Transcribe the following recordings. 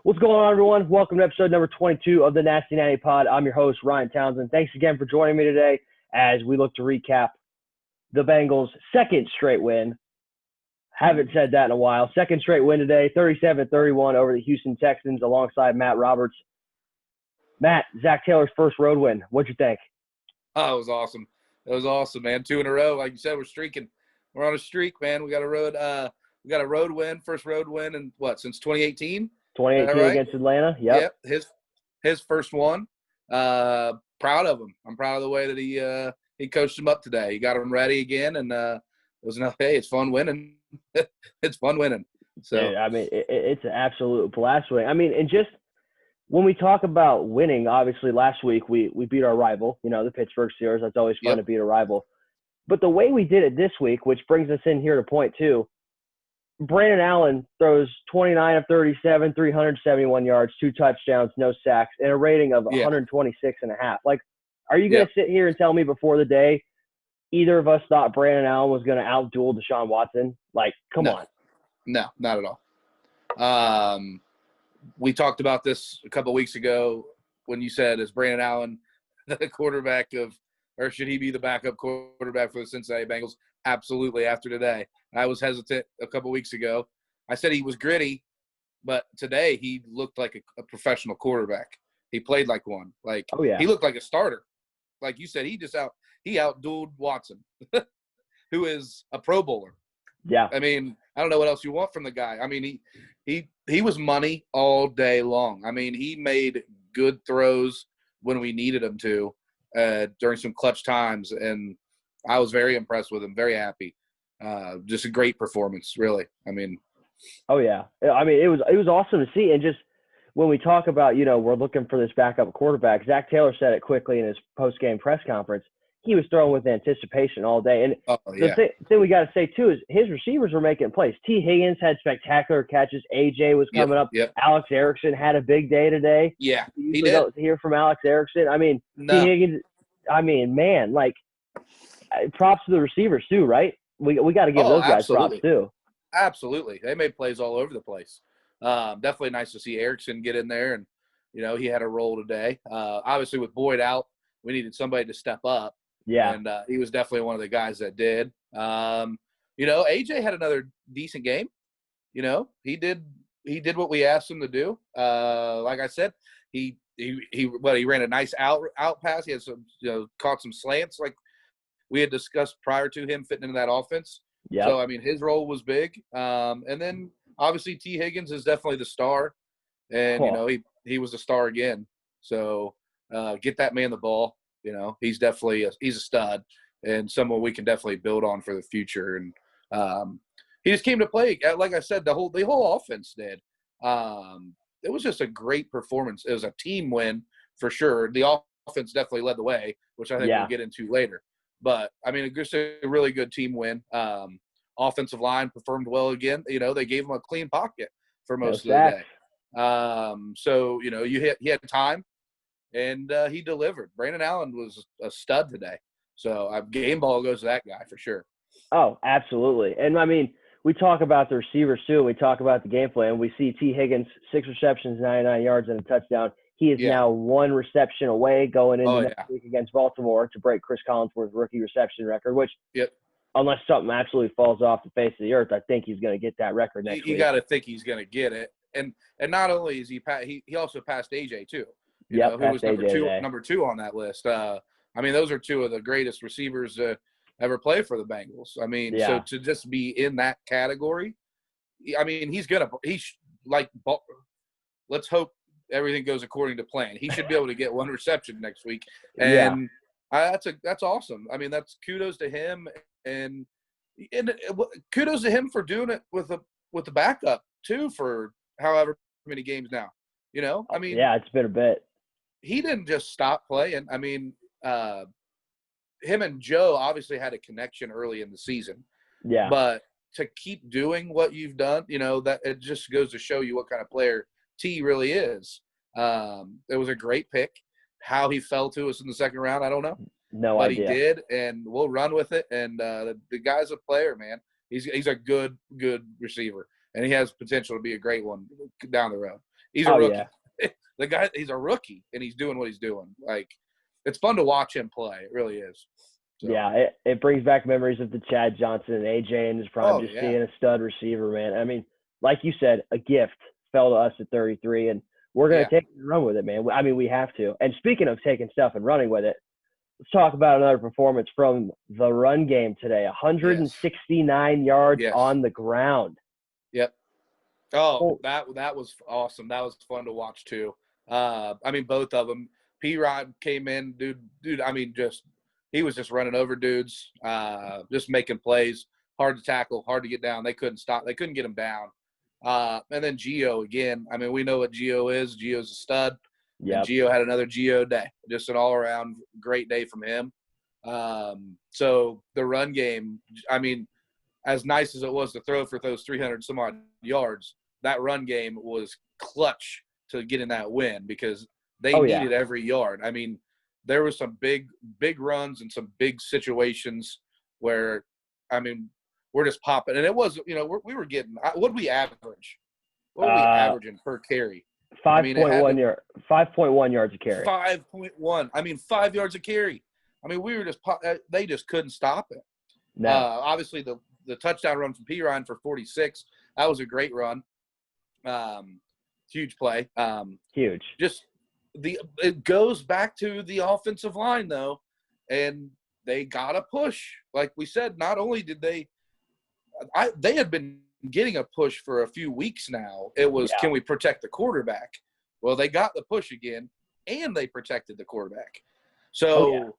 What's going on, everyone? Welcome to episode number 22 of the Nati Pod. I'm your host, Ryan Townsend. Thanks again for joining me today as we look to recap the Bengals' second straight win. Haven't said that in a while. Second straight win today, 37-31 over the Houston Texans alongside Matt Roberts. Matt, Zach Taylor's first road win. What'd you think? Oh, it was awesome. It was awesome, man. 2 in a row. Like you said, we're streaking. We're on a streak, man. We got a road win, first road win in since 2018? 2018 right? against Atlanta. Yep. His first one. Proud of him. I'm proud of the way that he coached him up today. He got him ready again, and it was enough. Hey, it's fun winning. It's fun winning. So yeah, I mean, it's an absolute blast win. I mean, and just when we talk about winning, obviously last week we beat our rival, the Pittsburgh Steelers. That's always fun to beat a rival. But the way we did it this week, which brings us in here to point 2, Brandon Allen throws 29 of 37, 371 yards, 2 touchdowns, no sacks, and a rating of 126.5. Like, are you going to sit here and tell me before the day either of us thought Brandon Allen was going to outduel Deshaun Watson? Like, come on. No, not at all. We talked about this a couple of weeks ago when you said, is Brandon Allen the quarterback or should he be the backup quarterback for the Cincinnati Bengals? Absolutely, after today. I was hesitant a couple weeks ago. I said he was gritty, but today he looked like a professional quarterback. He played like one. Like, he looked like a starter. Like you said, he outdueled Watson, who is a Pro Bowler. Yeah. I mean, I don't know what else you want from the guy. I mean, he was money all day long. I mean, he made good throws when we needed him to during some clutch times, and I was very impressed with him, very happy. Just a great performance, really. I mean. Oh, yeah. I mean, it was awesome to see. And just when we talk about, we're looking for this backup quarterback, Zach Taylor said it quickly in his post-game press conference. He was throwing with anticipation all day. And the thing we got to say, too, is his receivers were making plays. T. Higgins had spectacular catches. A.J. was coming up. Yep. Alex Erickson had a big day today. Yeah, he did. Don't hear from Alex Erickson. I mean, T. Higgins, man, like, props to the receivers, too, right? We got to give those guys props, too. Absolutely. They made plays all over the place. Definitely nice to see Erickson get in there, and, he had a role today. Obviously, with Boyd out, we needed somebody to step up. Yeah. And he was definitely one of the guys that did. AJ had another decent game. He did what we asked him to do. Like I said, he ran a nice out pass. He had some, caught some slants like we had discussed prior to him fitting into that offense. Yeah. So, I mean, his role was big. And then obviously T. Higgins is definitely the star. And, he was the star again. So get that man the ball. He's definitely he's a stud and someone we can definitely build on for the future. And he just came to play. Like I said, the whole offense did. It was just a great performance. It was a team win for sure. The offense definitely led the way, which I think we'll get into later. But, I mean, just a really good team win. Offensive line performed well again. They gave him a clean pocket for most of the day. So, he had time. And he delivered. Brandon Allen was a stud today. So game ball goes to that guy for sure. Oh, absolutely. And, I mean, we talk about the receivers, too. We talk about the game plan. We see T. Higgins, 6 receptions, 99 yards, and a touchdown. He is now 1 reception away going into next week against Baltimore to break Chris Collinsworth's rookie reception record, which, unless something absolutely falls off the face of the earth, I think he's going to get that record next week. You got to think he's going to get it. And not only is he also passed AJ, too. Who was number two on that list. I mean, those are 2 of the greatest receivers to ever play for the Bengals. I mean, so to just be in that category, I mean, let's hope everything goes according to plan. He should be able to get 1 reception next week. And that's awesome. I mean, that's kudos to him and kudos to him for doing it with the backup too, for however many games now, I mean, it's been a bit. He didn't just stop playing. I mean, him and Joe obviously had a connection early in the season. Yeah. But to keep doing what you've done, that it just goes to show you what kind of player T really is. It was a great pick. How he fell to us in the second round, I don't know. No but idea. But he did, and we'll run with it. And the guy's a player, man. He's a good receiver, and he has potential to be a great one down the road. He's a rookie. Yeah. The guy, he's a rookie, and he's doing what he's doing. Like, it's fun to watch him play. It really is. So. Yeah, it brings back memories of the Chad Johnson and AJ in his prime, seeing a stud receiver, man. I mean, like you said, a gift fell to us at 33, and we're going to take it and run with it, man. I mean, we have to. And speaking of taking stuff and running with it, let's talk about another performance from the run game today. 169 yards on the ground. Yep. Oh, that was awesome. That was fun to watch too. I mean, both of them. P-Rod came in, dude. I mean, he was just running over dudes, just making plays. Hard to tackle, hard to get down. They couldn't stop. They couldn't get him down. And then Gio again. I mean, we know what Gio is. Gio's a stud. Yeah. And Gio had another Gio day. Just an all-around great day from him. So the run game, I mean, as nice as it was to throw for those 300-some-odd yards, that run game was clutch to get in that win because they needed every yard. I mean, there was some big runs and some big situations where, I mean, we're just popping. And it was, we were getting – what did we average? What were we averaging per carry? 5.1 yards a carry. 5.1. I mean, 5 yards a carry. I mean, we were just they just couldn't stop it. No. Obviously, the touchdown run from P-Ryan for 46, that was a great run. Huge play. Huge. It goes back to the offensive line, though, and they got to push. Like we said, not only did they had been getting a push for a few weeks now. It was, can we protect the quarterback? Well, they got the push again, and they protected the quarterback. So,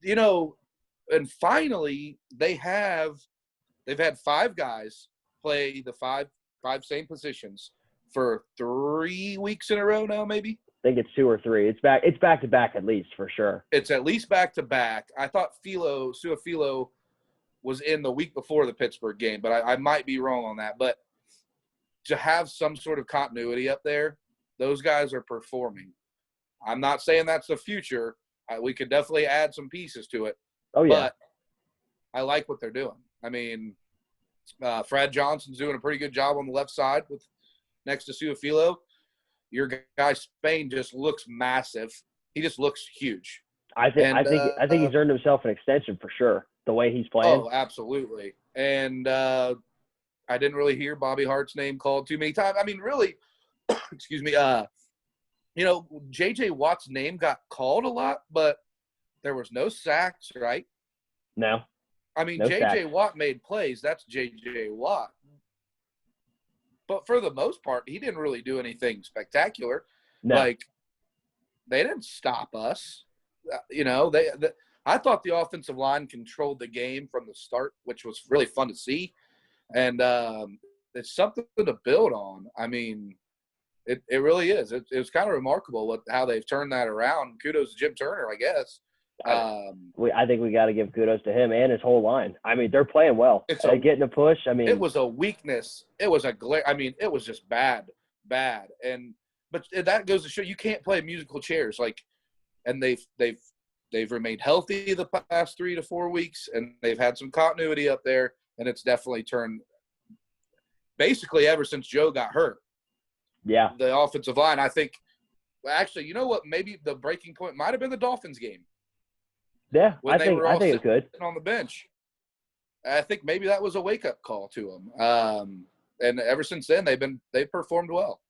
and finally they've had 5 guys play the five same positions for 3 weeks in a row now, maybe. I think it's 2 or 3. It's back to back at least, for sure. It's at least back to back. I thought Su'a-Filo was in the week before the Pittsburgh game, but I might be wrong on that. But to have some sort of continuity up there, those guys are performing. I'm not saying that's the future. We could definitely add some pieces to it. Oh, yeah. But I like what they're doing. I mean, Fred Johnson's doing a pretty good job on the left side next to Su'a-Filo. Your guy Spain just looks massive. He just looks huge. I think he's earned himself an extension for sure. The way he's playing. Oh, absolutely. And I didn't really hear Bobby Hart's name called too many times. I mean, really, excuse me. J.J. Watt's name got called a lot, but there was no sacks, right? No. I mean, J.J. Watt made plays. That's J.J. Watt. But for the most part, he didn't really do anything spectacular. No. Like, they didn't stop us. I thought the offensive line controlled the game from the start, which was really fun to see. And it's something to build on. I mean, it really is. It was kind of remarkable how they've turned that around. Kudos to Jim Turner, I guess. I think we got to give kudos to him and his whole line. I mean, they're playing well. They're getting a push. I mean, it was a weakness. It was a glare. I mean, it was just bad. But that goes to show you can't play musical chairs. And they've remained healthy the past 3 to 4 weeks, and they've had some continuity up there, and it's definitely turned basically ever since Joe got hurt. Yeah. The offensive line, I think – actually, you know what? Maybe the breaking point might have been the Dolphins game. Yeah, I think it's good. On the bench. I think maybe that was a wake-up call to them. And ever since then, they've performed well.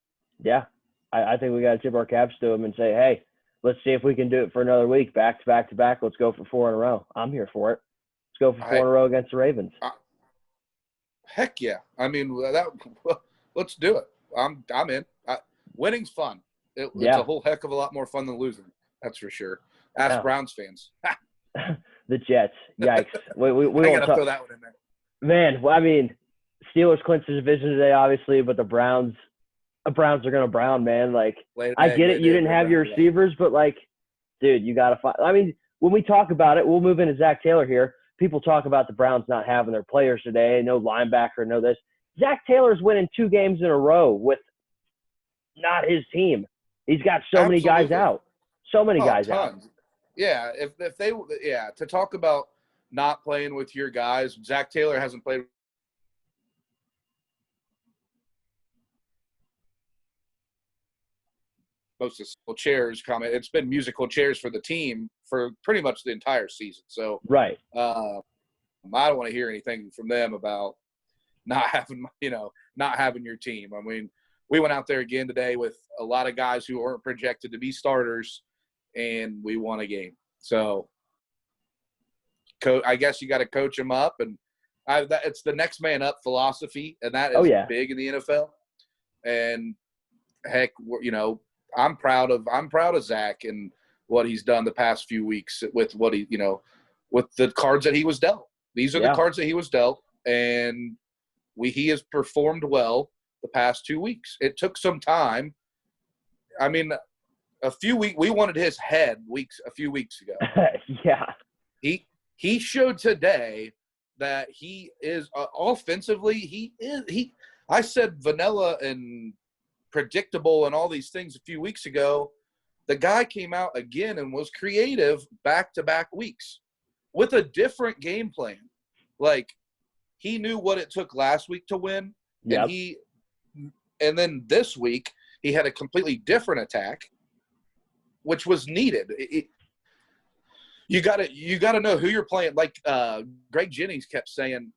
Yeah. I think we got to tip our caps to them and say, hey, let's see if we can do it for another week, back to back to back. Let's go for 4 in a row. I'm here for it. Let's go for 4 in a row against the Ravens. Heck yeah! I mean, let's do it. I'm in. Winning's fun. It's a whole heck of a lot more fun than losing. That's for sure. Ask Browns fans. The Jets. Yikes. we I gotta throw that one in there. Man, well, I mean, Steelers clinched the division today, obviously, but the Browns are gonna Brown, man. Like, I get it. You didn't have your receivers, but dude, you gotta find. I mean, when we talk about it, we'll move into Zach Taylor here. People talk about the Browns not having their players today, no linebacker, no this. Zach Taylor's winning 2 games in a row with not his team. He's got so many guys out. So many guys out. Yeah, if they to talk about not playing with your guys, Zach Taylor hasn't played musical chairs comment. It's been musical chairs for the team for pretty much the entire season. So right. I don't want to hear anything from them about not having your team. I mean, we went out there again today with a lot of guys who weren't projected to be starters, and we won a game. So I guess you got to coach them up, and it's the next man up philosophy, and that is big in the NFL. And heck, I'm proud of Zach and what he's done the past few weeks with what he, with the cards that he was dealt. These are the cards that he was dealt, and he has performed well the past 2 weeks. It took some time. I mean, we wanted his head a few weeks ago. Yeah. He showed today that he is offensively. I said vanilla and predictable and all these things a few weeks ago. The guy came out again and was creative back-to-back weeks with a different game plan. Like, he knew what it took last week to win, and then this week he had a completely different attack, which was needed. You gotta know who you're playing. Like Greg Jennings kept saying,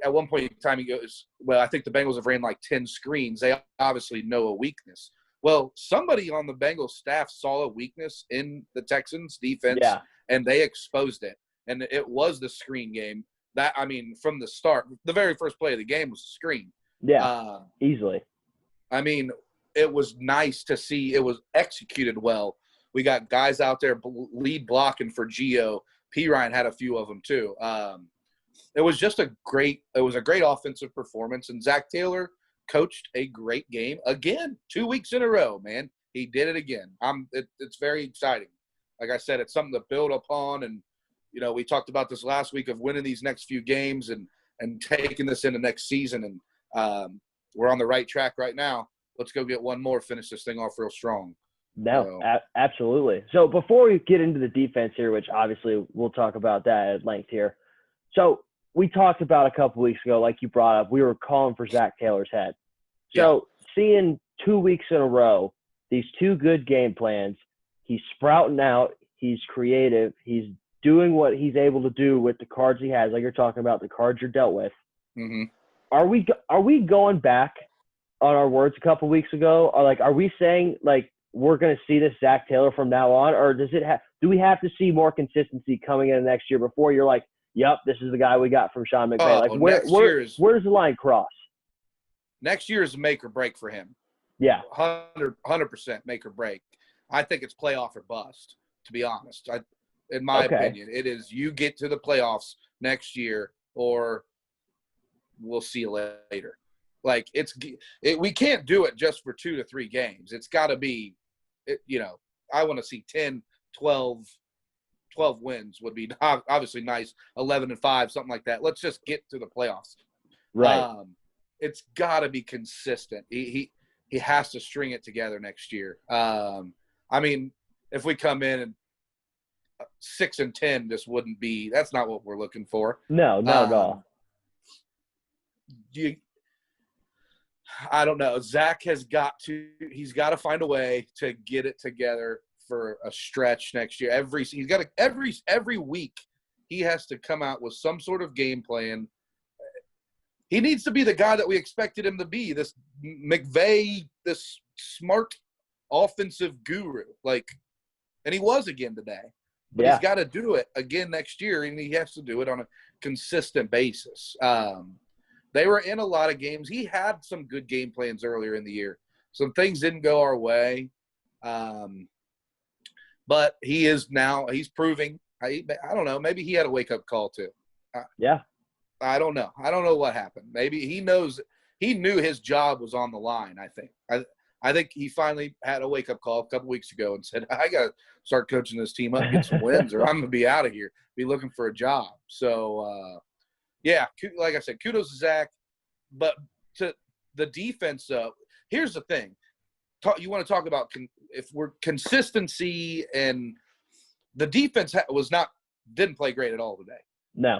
at one point in time he goes, well, I think the Bengals have ran like 10 screens. They obviously know a weakness. Well, somebody on the Bengals staff saw a weakness in the Texans defense, and they exposed it. And it was the screen game. From the start, the very first play of the game was a screen. Yeah, easily. I mean, it was nice to see. It was executed well. We got guys out there lead blocking for Gio. P. Ryan had a few of them too. It was just a great offensive performance, and Zach Taylor coached a great game again, 2 weeks in a row. Man, he did it again. It's very exciting. Like I said, it's something to build upon, and we talked about this last week of winning these next few games and taking this into next season, and we're on the right track right now. Let's go get one more, finish this thing off real strong. No, absolutely. So before we get into the defense here, which obviously we'll talk about that at length here. So we talked about a couple weeks ago, like you brought up, we were calling for Zach Taylor's head. So seeing 2 weeks in a row, these two good game plans, he's sprouting out, he's creative, he's doing what he's able to do with the cards he has, like you're talking about, the cards you're dealt with. Mm-hmm. Are we going back on our words a couple weeks ago? Or are we saying we're going to see this Zach Taylor from now on, or do we have to see more consistency coming in next year before you're like, yep, this is the guy we got from Sean McVay? Where's the line cross? Next year is make or break for him. Yeah. 100% make or break. I think it's playoff or bust, to be honest. In my opinion, it is you get to the playoffs next year or we'll see you later. We can't do it just for 2 to 3 games. It's got to be, I want to see 10, 12 wins would be obviously nice, 11-5, something like that. Let's just get to the playoffs. Right. It's got to be consistent. He has to string it together next year. If we come in and 6-10, that's not what we're looking for. No, not at all. I don't know. Zach he's got to find a way to get it together for a stretch next year. Every week he has to come out with some sort of game plan. He needs to be the guy that we expected him to be, this McVay, this smart offensive guru. And he was again today. But he's got to do it again next year, and he has to do it on a consistent basis. They were in a lot of games. He had some good game plans earlier in the year. Some things didn't go our way. But he's proving – I don't know. Maybe he had a wake-up call too. I don't know. I don't know what happened. Maybe he knew his job was on the line, I think. I think he finally had a wake-up call a couple weeks ago and said, I got to start coaching this team up, get some wins, or I'm going to be out of here, be looking for a job. So, like I said, kudos to Zach. But to the defense, here's the thing. You want to talk about if we're consistency, and the defense didn't play great at all today. No.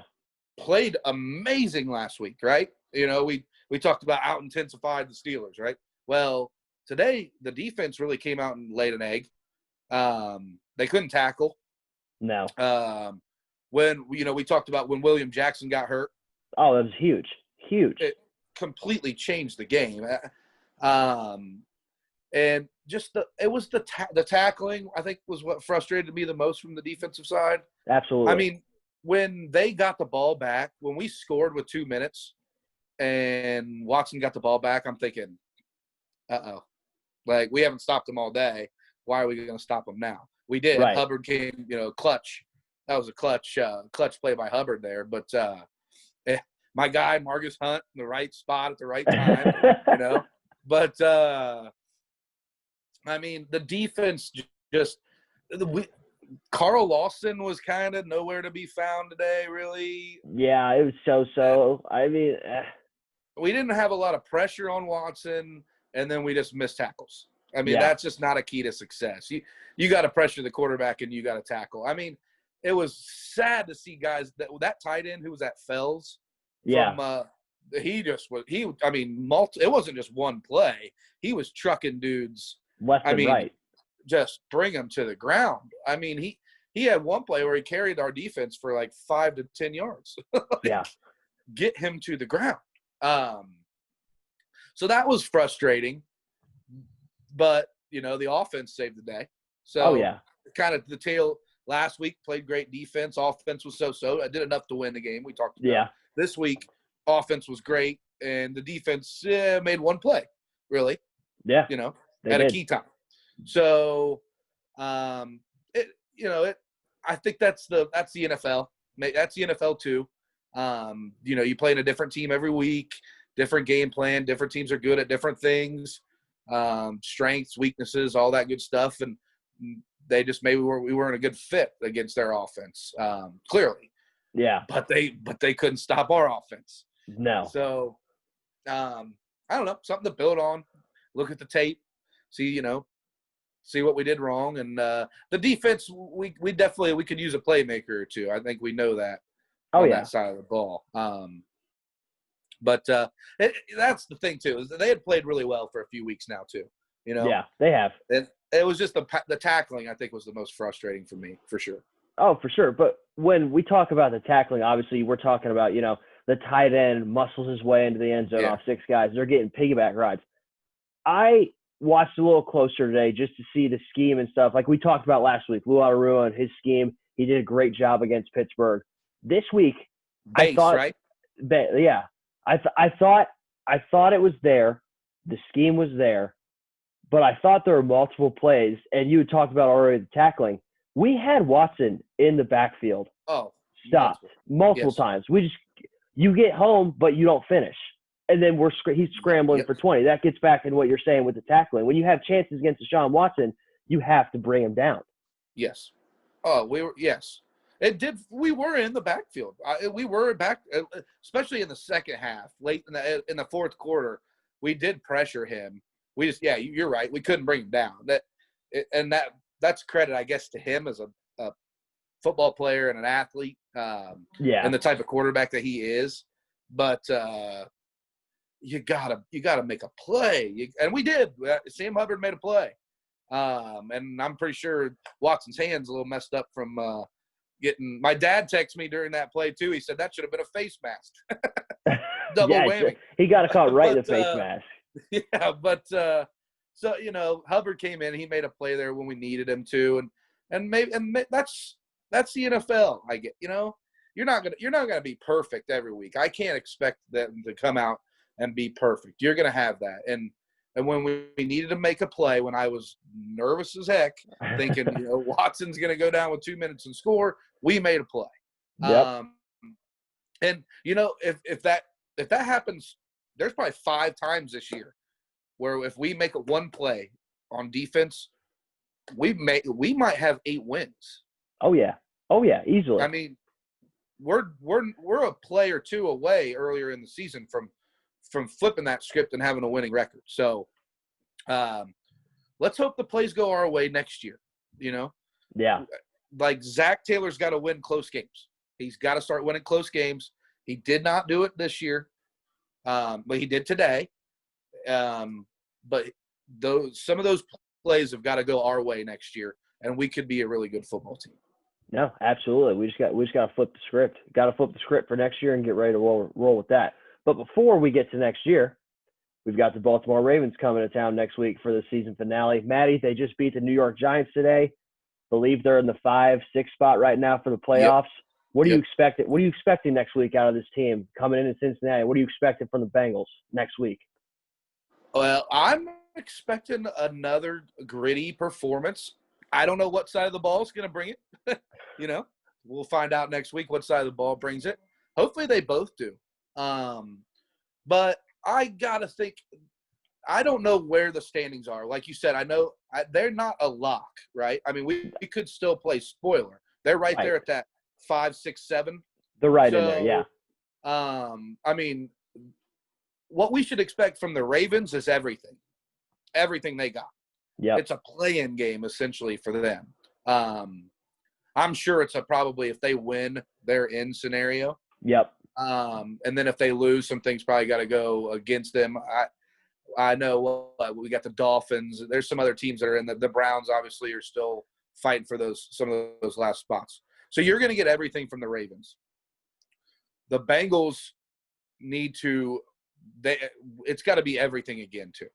Played amazing last week, right? We talked about out-intensified the Steelers, right? Well, today the defense really came out and laid an egg. They couldn't tackle. No. When we talked about when William Jackson got hurt. Oh, that was huge. It completely changed the game. And just the tackling, I think, was what frustrated me the most from the defensive side. Absolutely. I mean, when they got the ball back, when we scored with 2 minutes and Watson got the ball back, I'm thinking, uh-oh. Like, we haven't stopped them all day. Why are we going to stop them now? We did. Right. Hubbard came, clutch. That was a clutch play by Hubbard there. But my guy, Marcus Hunt, in the right spot at the right time, But, I mean, the defense Carl Lawson was kind of nowhere to be found today, really. Yeah, it was so. I mean, we didn't have a lot of pressure on Watson, and then we just missed tackles. I mean, that's just not a key to success. You got to pressure the quarterback, and you got to tackle. I mean, it was sad to see guys that tight end who was at Fells. Yeah. It wasn't just one play. He was trucking dudes left and right. Just bring them to the ground. I mean, he had one play where he carried our defense for like 5 to 10 yards. Yeah. Get him to the ground. So that was frustrating. But, the offense saved the day. So kind of the tail last week, played great defense. Offense was so-so. I did enough to win the game. We talked about it. This week, offense was great, and the defense made one play, really. Yeah. At a key time. So, I think that's the NFL. That's the NFL too. You play in a different team every week, different game plan. Different teams are good at different things, strengths, weaknesses, all that good stuff. And they just we weren't a good fit against their offense, clearly. Yeah. But they couldn't stop our offense. No. So, I don't know, something to build on. Look at the tape, see what we did wrong. And the defense, we could use a playmaker or two. I think we know that on that side of the ball. But that's the thing too, is that they had played really well for a few weeks now too. Yeah, they have. And it was just the tackling, I think, was the most frustrating for me, for sure. Oh, for sure. But when we talk about the tackling, obviously we're talking about, the tight end muscles his way into the end zone off 6 guys. They're getting piggyback rides. I watched a little closer today just to see the scheme and stuff. Like we talked about last week, Lou Atarua and his scheme. He did a great job against Pittsburgh. This week, I thought, right? I thought it was there. The scheme was there, but I thought there were multiple plays. And you had talked about already the tackling. We had Watson in the backfield. Oh, stopped multiple times. You get home, but you don't finish. And then he's scrambling for 20. That gets back into what you're saying with the tackling. When you have chances against Deshaun Watson, you have to bring him down. Yes. Oh, yes. It did. We were in the backfield. We were back, especially in the second half, late in the fourth quarter. We did pressure him. We just, you're right. We couldn't bring him down. That's credit, I guess, to him as a football player and an athlete. And the type of quarterback that he is. But you gotta make a play, and we did. Sam Hubbard made a play, and I'm pretty sure Watson's hand's a little messed up from getting. My dad texted me during that play too. He said that should have been a face mask. Double whammy. He got caught right in the face mask. Yeah, but so Hubbard came in. He made a play there when we needed him to, and that's the NFL. I get. You're not gonna be perfect every week. I can't expect them to come out and be perfect. You're gonna have that. And when we needed to make a play, when I was nervous as heck, thinking Watson's gonna go down with 2 minutes and score, we made a play. Yep. And if that happens, there's probably 5 times this year where if we make one play on defense, we might have 8 wins. Oh yeah, easily. I mean, we're a play or 2 away earlier in the season from flipping that script and having a winning record. So let's hope the plays go our way next year. Yeah. Like Zach Taylor's got to win close games. He's got to start winning close games. He did not do it this year, but he did today. But some of those plays have got to go our way next year, and we could be a really good football team. No, absolutely. We just got to flip the script. Got to flip the script for next year and get ready to roll with that. But before we get to next year, we've got the Baltimore Ravens coming to town next week for the season finale. Maddie, they just beat the New York Giants today. Believe they're in the 5-6 spot right now for the playoffs. Yep. What are you expecting? What are you expecting next week out of this team coming into Cincinnati? What are you expecting from the Bengals next week? Well, I'm expecting another gritty performance. I don't know what side of the ball is going to bring it. We'll find out next week what side of the ball brings it. Hopefully they both do. But I got to think – I don't know where the standings are. Like you said, they're not a lock, right? I mean, we could still play spoiler. They're right there at that 5, 6, 7. They're right in there, yeah. I mean, what we should expect from the Ravens is everything. Everything they got. Yeah, it's a play-in game essentially for them. I'm sure it's probably if they win, they're in scenario. Yep. And then if they lose, some things probably got to go against them. I know we got the Dolphins. There's some other teams that are in the Browns. Obviously, are still fighting for some of those last spots. So you're going to get everything from the Ravens. The Bengals need to. It's got to be everything again too.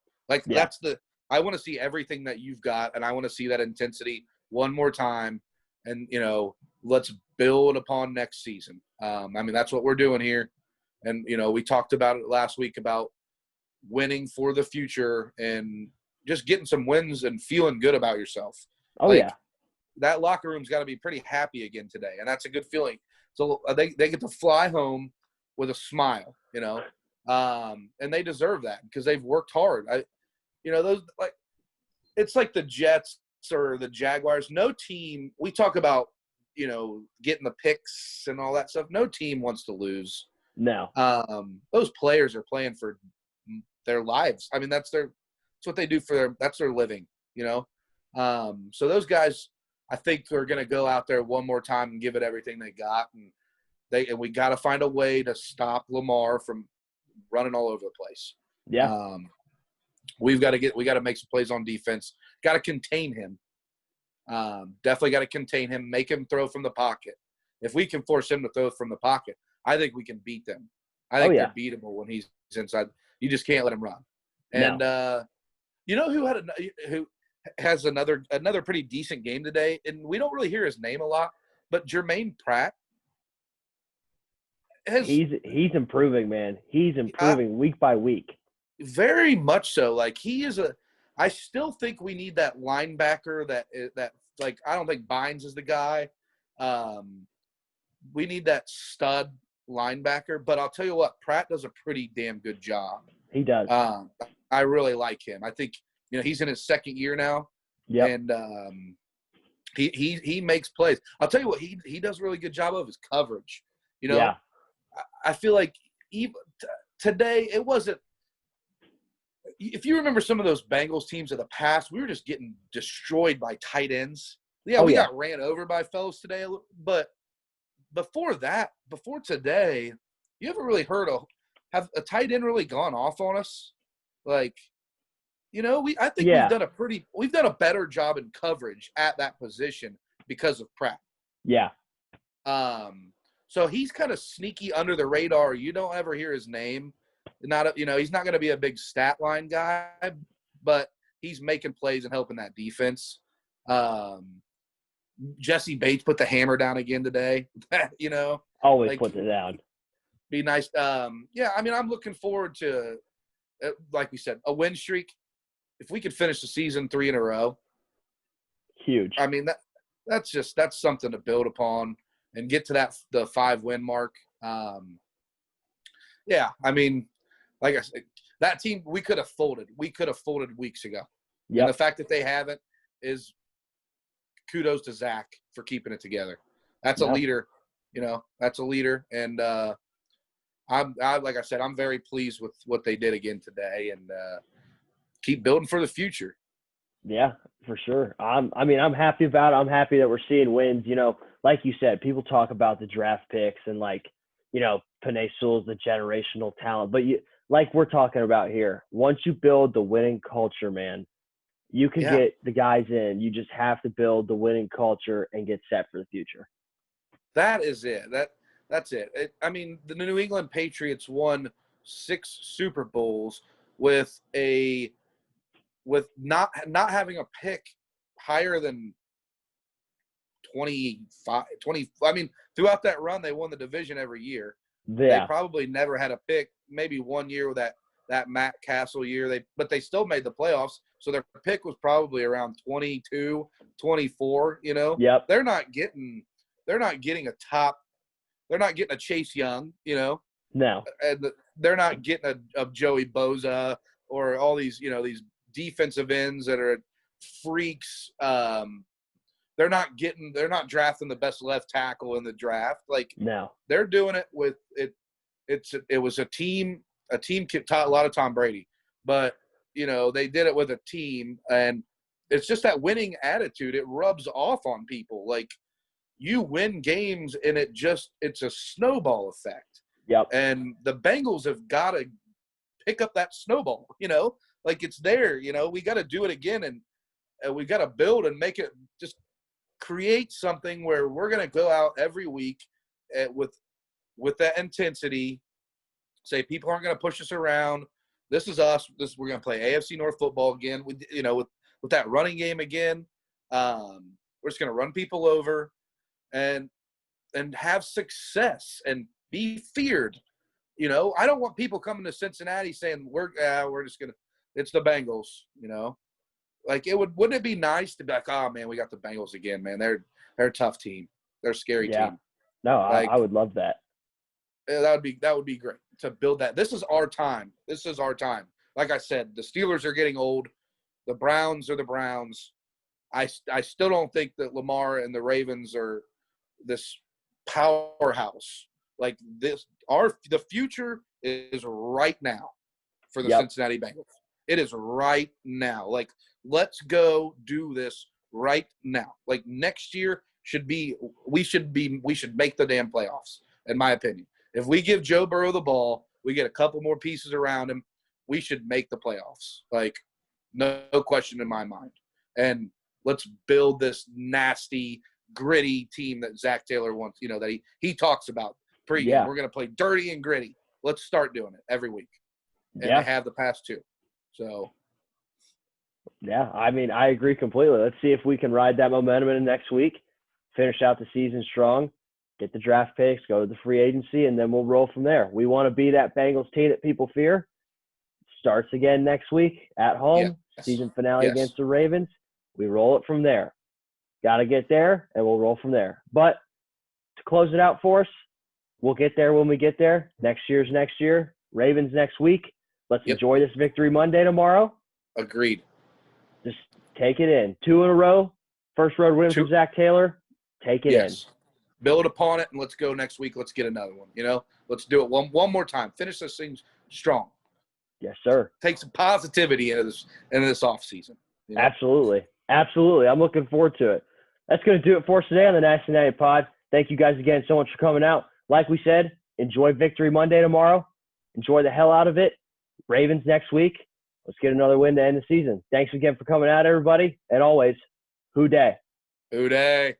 I want to see everything that you've got, and I want to see that intensity one more time. And, let's build upon next season. I mean, that's what we're doing here. And, we talked about it last week about winning for the future and just getting some wins and feeling good about yourself. Oh, yeah. That locker room's got to be pretty happy again today, and that's a good feeling. So they get to fly home with a smile, and they deserve that because they've worked hard. It's like the Jets or the Jaguars. No team – we talk about, getting the picks and all that stuff. No team wants to lose. No. Those players are playing for their lives. I mean, that's what they do that's their living, So those guys, I think, are going to go out there one more time and give it everything they got. And we got to find a way to stop Lamar from running all over the place. Yeah. We got to make some plays on defense. Got to contain him. Definitely got to contain him, make him throw from the pocket. If we can force him to throw from the pocket, I think we can beat them. I think they're beatable when he's inside. You just can't let him run. And who has another pretty decent game today, and we don't really hear his name a lot, but Jermaine Pratt. He's improving, man. He's improving week by week. Very much so. Like he is I still think we need that linebacker that I don't think Bynes is the guy. We need that stud linebacker, but I'll tell you what, Pratt does a pretty damn good job. He does. I really like him. I think he's in his second year now. Yeah. And he makes plays. I'll tell you what he does a really good job of his coverage. Yeah. I feel like even today it wasn't. If you remember some of those Bengals teams of the past, we were just getting destroyed by tight ends. Yeah, we got ran over by fellas today, but before today, you haven't really have a tight end really gone off on us? I think we've done a better job in coverage at that position because of Pratt. Yeah. So he's kind of sneaky under the radar. You don't ever hear his name. He's not going to be a big stat line guy, but he's making plays and helping that defense. Jesse Bates put the hammer down again today. Always puts it down. Be nice. I'm looking forward to, like we said, a win streak. If we could finish the season 3 in a row, huge. I mean that's something to build upon and get to the 5-win mark. Like I said, that team, we could have folded. We could have folded weeks ago. Yep. And the fact that they haven't is kudos to Zach for keeping it together. That's a leader. That's a leader. And like I said, I'm very pleased with what they did again today and keep building for the future. Yeah, for sure. I'm happy about it. I'm happy that we're seeing wins. Like you said, people talk about the draft picks and Penei Sewell's the generational talent. But like we're talking about here, once you build the winning culture, man, you can get the guys in. You just have to build the winning culture and get set for the future. That is it. That's it. I mean, the New England Patriots won 6 Super Bowls with not having a pick higher than 25, 20. I mean, throughout that run, they won the division every year. Yeah. They probably never had a pick. Maybe one year with that Matt Castle year. But they still made the playoffs. So their pick was probably around 22, 24. You know. Yep. They're not getting a Chase Young. You know. No. And they're not getting a Joey Bosa or all these these defensive ends that are freaks. They're not drafting the best left tackle in the draft. Like, no, they're doing it with it. It was a team taught a lot of Tom Brady, but they did it with a team, and it's just that winning attitude. It rubs off on people. Like, you win games, and it's a snowball effect. Yep. And the Bengals have got to pick up that snowball. Like, it's there. We got to do it again, and we got to build and make it just create something where we're going to go out every week with that intensity, say people aren't going to push us around. This is us. We're going to play AFC North football again with that running game again. We're just going to run people over and have success and be feared. I don't want people coming to Cincinnati saying we're just going to – it's the Bengals, Like, wouldn't it be nice to be like, oh man, we got the Bengals again, man. They're a tough team. They're a scary team. No, like, I would love that. That would be great to build that. This is our time. Like I said, the Steelers are getting old. The Browns are the Browns. I still don't think that Lamar and the Ravens are this powerhouse. Like this, the future is right now for the Cincinnati Bengals. It is right now. Like, let's go do this right now. Like, next year we should make the damn playoffs, in my opinion. If we give Joe Burrow the ball, we get a couple more pieces around him, we should make the playoffs. Like, no question in my mind. And let's build this nasty, gritty team that Zach Taylor wants, that he talks about pregame. Yeah. We're going to play dirty and gritty. Let's start doing it every week. And they have the past 2. So, yeah, I mean, I agree completely. Let's see if we can ride that momentum in next week, finish out the season strong, get the draft picks, go to the free agency, and then we'll roll from there. We want to be that Bengals team that people fear. Starts again next week at home, season finale against the Ravens. We roll it from there. Got to get there, and we'll roll from there. But to close it out for us, we'll get there when we get there. Next year's next year. Ravens next week. Let's enjoy this Victory Monday tomorrow. Agreed. Just take it in. 2 in a row. First road win from Zach Taylor. Take it in. Build upon it, and let's go next week. Let's get another one. Let's do it one more time. Finish this thing strong. Yes, sir. Take some positivity into this off season. Absolutely. I'm looking forward to it. That's going to do it for us today on the Cincinnati Pod. Thank you guys again so much for coming out. Like we said, enjoy Victory Monday tomorrow. Enjoy the hell out of it. Ravens next week. Let's get another win to end the season. Thanks again for coming out, everybody. And always, Who Dey? Who Dey?